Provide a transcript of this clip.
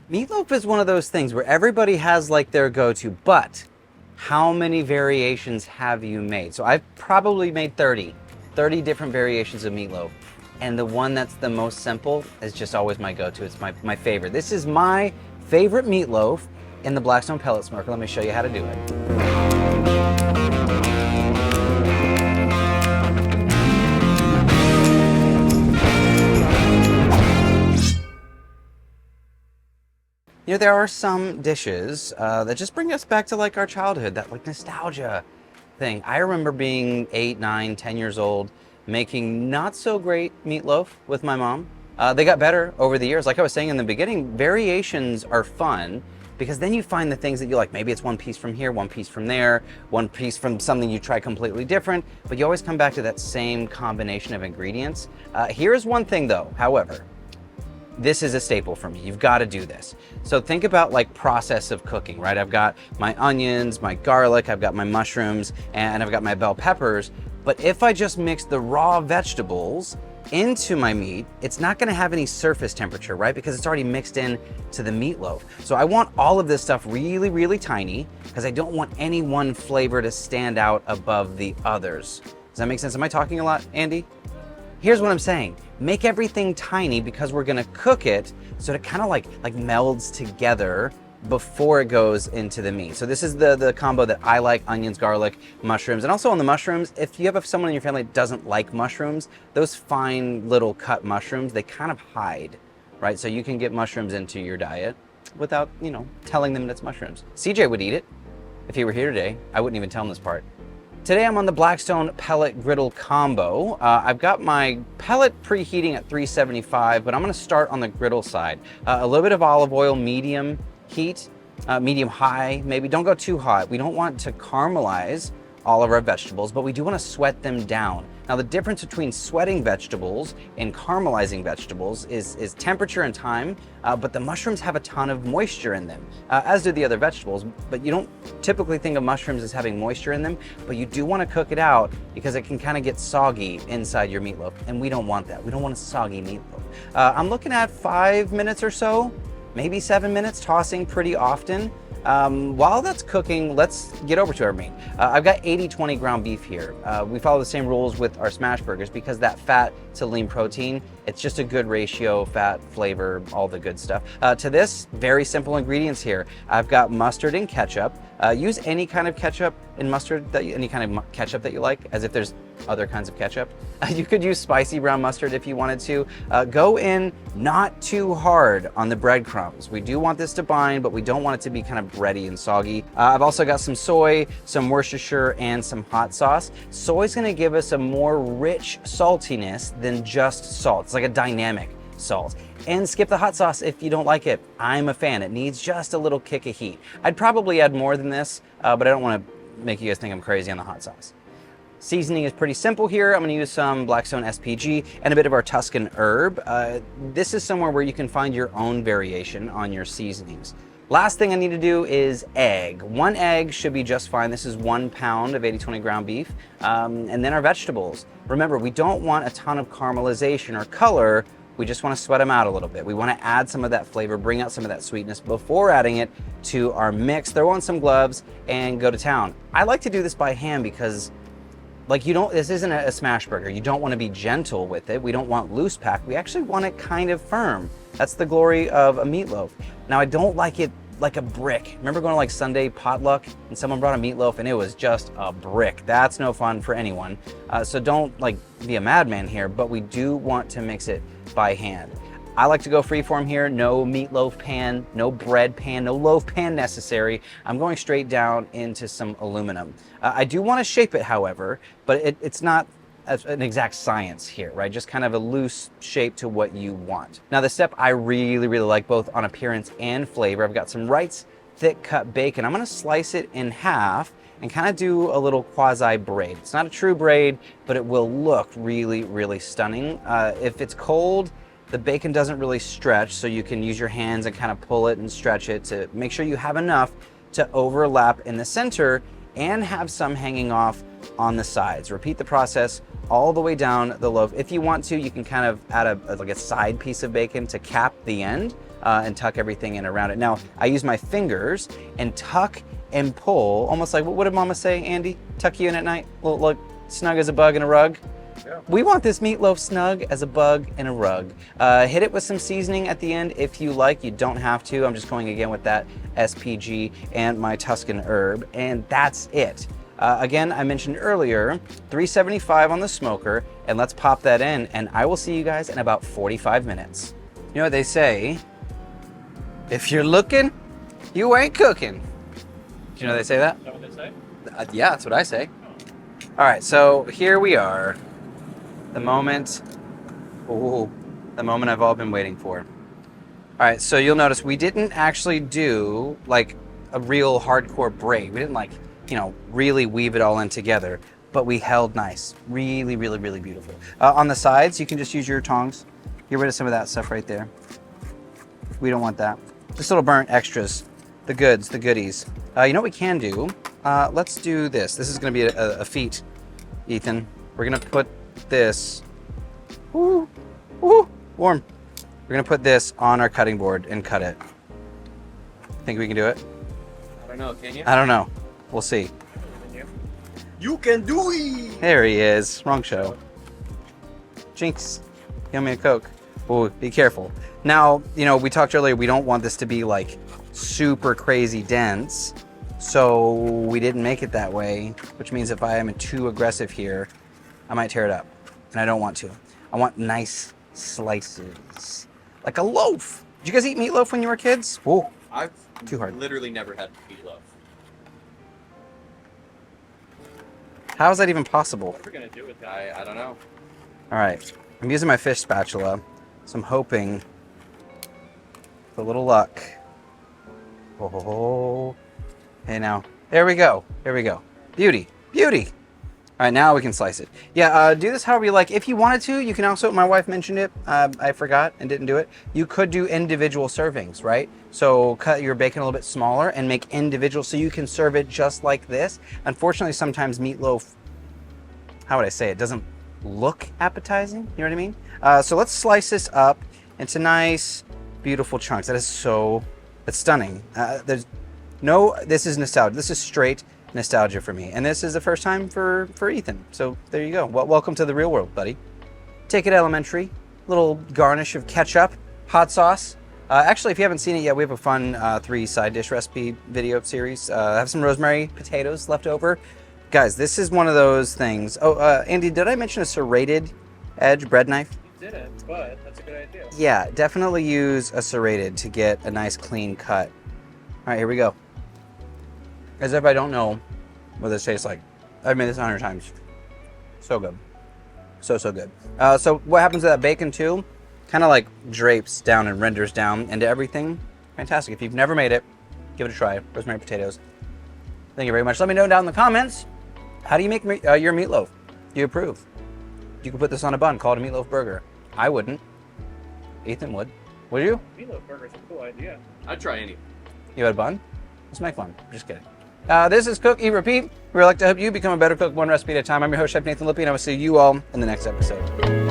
Meatloaf is one of those things where everybody has like their go-to, but how many variations have you made? So I've probably made 30 different variations of meatloaf. And the one that's the most simple is just always my go-to. It's my favorite. This is my favorite meatloaf in the Blackstone Pellet Smoker. Let me show you how to do it. You know, there are some dishes that just bring us back to like our childhood, that like nostalgia thing. I remember being 8, 9, 10 years old, making not so great meatloaf with my mom. They got better over the years. Like I was saying in the beginning, variations are fun because then you find the things that you like. Maybe it's one piece from here, one piece from there, one piece from something you try completely different, but you always come back to that same combination of ingredients. Here's one thing though, however. This is a staple for me. You've got to do this. So think about like process of cooking, right? I've got my onions, my garlic, I've got my mushrooms, and I've got my bell peppers. But if I just mix the raw vegetables into my meat, it's not going to have any surface temperature, right? Because it's already mixed in to the meatloaf. So I want all of this stuff really, really tiny because I don't want any one flavor to stand out above the others. Does that make sense? Am I talking a lot, Andy? Here's what I'm saying. Make everything tiny because we're gonna cook it so it kind of like melds together before it goes into the meat. So this is the combo that I like: onions, garlic, mushrooms. And also on the mushrooms, if you have someone in your family that doesn't like mushrooms, those fine little cut mushrooms, they kind of hide, right? So you can get mushrooms into your diet without, you know, telling them it's mushrooms. CJ would eat it. If he were here today, I wouldn't even tell him this part. Today I'm on the Blackstone Pellet Grill Combo. I've got my pellet preheating at 375, but I'm gonna start on the griddle side. A little bit of olive oil, medium heat, medium high, maybe. Don't go too hot. We don't want to caramelize all of our vegetables, but we do wanna sweat them down. Now the difference between sweating vegetables and caramelizing vegetables is temperature and time, but the mushrooms have a ton of moisture in them, as do the other vegetables, but you don't typically think of mushrooms as having moisture in them, but you do want to cook it out because it can kind of get soggy inside your meatloaf, and we don't want that. We don't want a soggy meatloaf. I'm looking at 5 minutes or so, maybe 7 minutes, tossing pretty often. While that's cooking, let's get over to our meat. I've got 80-20 ground beef here. We follow the same rules with our smash burgers because that fat to lean protein, it's just a good ratio, fat, flavor, all the good stuff. To this, very simple ingredients here. I've got mustard and ketchup. Use any kind of ketchup and mustard, any kind of ketchup that you like, as if there's other kinds of ketchup. You could use spicy brown mustard if you wanted to. Go in not too hard on the breadcrumbs. We do want this to bind, but we don't want it to be kind of bready and soggy. I've also got some soy, some Worcestershire, and some hot sauce. Soy's gonna give us a more rich saltiness than just salt. It's like a dynamic salt. And skip the hot sauce if you don't like it. I'm a fan. It needs just a little kick of heat. I'd probably add more than this, but I don't want to make you guys think I'm crazy on the hot sauce. Seasoning is pretty simple here. I'm going to use some Blackstone S.P.G and a bit of our Tuscan Herb. This is somewhere where you can find your own variation on your seasonings. Last thing I need to do is egg. 1 egg should be just fine. This is 1 pound of 80-20 ground beef. And then our vegetables. Remember, we don't want a ton of caramelization or color. We just want to sweat them out a little bit. We want to add some of that flavor, bring out some of that sweetness before adding it to our mix. Throw on some gloves and go to town. I like to do this by hand because this isn't a smash burger. You don't want to be gentle with it. We don't want loose pack. We actually want it kind of firm. That's the glory of a meatloaf. Now, I don't like it like a brick. Remember going to like Sunday potluck and someone brought a meatloaf and it was just a brick? That's no fun for anyone. So don't like be a madman here, but we do want to mix it by hand. I like to go freeform here. No meatloaf pan, no bread pan, no loaf pan necessary. I'm going straight down into some aluminum. I do want to shape it, however, but it's not an exact science here, right? Just kind of a loose shape to what you want. Now, the step I really, really like, both on appearance and flavor, I've got some Wright's thick cut bacon. I'm gonna slice it in half and kind of do a little quasi braid. It's not a true braid, but it will look really, really stunning. If it's cold, the bacon doesn't really stretch, so you can use your hands and kind of pull it and stretch it to make sure you have enough to overlap in the center and have some hanging off on the sides. Repeat the process all the way down the loaf. If you want to, you can kind of add like a side piece of bacon to cap the end, and tuck everything in around it. Now, I use my fingers and tuck and pull, almost like, what did Mama say, Andy? Tuck you in at night? Look, snug as a bug in a rug? Yeah. We want this meatloaf snug as a bug in a rug. Hit it with some seasoning at the end if you like. You don't have to. I'm just going again with that S.P.G and my Tuscan herb, and that's it. Again, I mentioned earlier, 375 on the smoker, and let's pop that in, and I will see you guys in about 45 minutes. You know what they say? If you're looking, you ain't cooking. Do you know they say that? Is that what they say? Yeah, that's what I say. All right, so here we are. The moment, the moment I've all been waiting for. All right, so you'll notice we didn't actually do like a real hardcore braid. We didn't like, really weave it all in together, but we held nice. Really, really, really beautiful. On the sides, you can just use your tongs. Get rid of some of that stuff right there. We don't want that. Just little burnt extras. The goods, the goodies. You know what we can do? Let's do this. This is gonna be a feat, Ethan. We're gonna put this, warm. We're gonna put this on our cutting board and cut it. Think we can do it? I don't know, can you? I don't know. We'll see. You can do it! There he is. Wrong show. Jinx. Give me a Coke. Oh, be careful. Now, we talked earlier, we don't want this to be like super crazy dense. So we didn't make it that way, which means if I am too aggressive here, I might tear it up. And I don't want to. I want nice slices. Like a loaf. Did you guys eat meatloaf when you were kids? Whoa. I've Too hard. literally never had meatloaf. How is that even possible? What we're gonna do with that? I don't know. All right. I'm using my fish spatula, so I'm hoping for a little luck. Oh. Hey, now. There we go. There we go. Beauty. Beauty. All right, now we can slice it. Yeah, do this however you like. If you wanted to, you can also, my wife mentioned it, I forgot and didn't do it. You could do individual servings, right? So cut your bacon a little bit smaller and make individual so you can serve it just like this. Unfortunately, sometimes meatloaf, how would I say it, doesn't look appetizing, you know what I mean? So let's slice this up into nice, beautiful chunks. That is that's stunning. This is nostalgia. This is straight nostalgia for me. And this is the first time for Ethan. So there you go. Well, welcome to the real world, buddy. Take it elementary. Little garnish of ketchup, hot sauce. Actually, if you haven't seen it yet, we have a fun 3 side dish recipe video series. I have some rosemary potatoes left over. Guys, this is one of those things. Oh, Andy, did I mention a serrated edge bread knife? You didn't, but that's a good idea. Yeah, definitely use a serrated to get a nice clean cut. All right, here we go. As if I don't know what this tastes like. I've made this 100 times. So good. So good. So what happens to that bacon too? Kind of like drapes down and renders down into everything. Fantastic. If you've never made it, give it a try. Rosemary potatoes. Thank you very much. Let me know down in the comments, how do you make your meatloaf? Do you approve? You could put this on a bun, call it a meatloaf burger. I wouldn't. Ethan would. Would you? Meatloaf burger's a cool idea. I'd try any. You had a bun? Let's make one. Just kidding. This is Cook, Eat, Repeat. We would like to help you become a better cook one recipe at a time. I'm your host, Chef Nathan Lippy, and I will see you all in the next episode.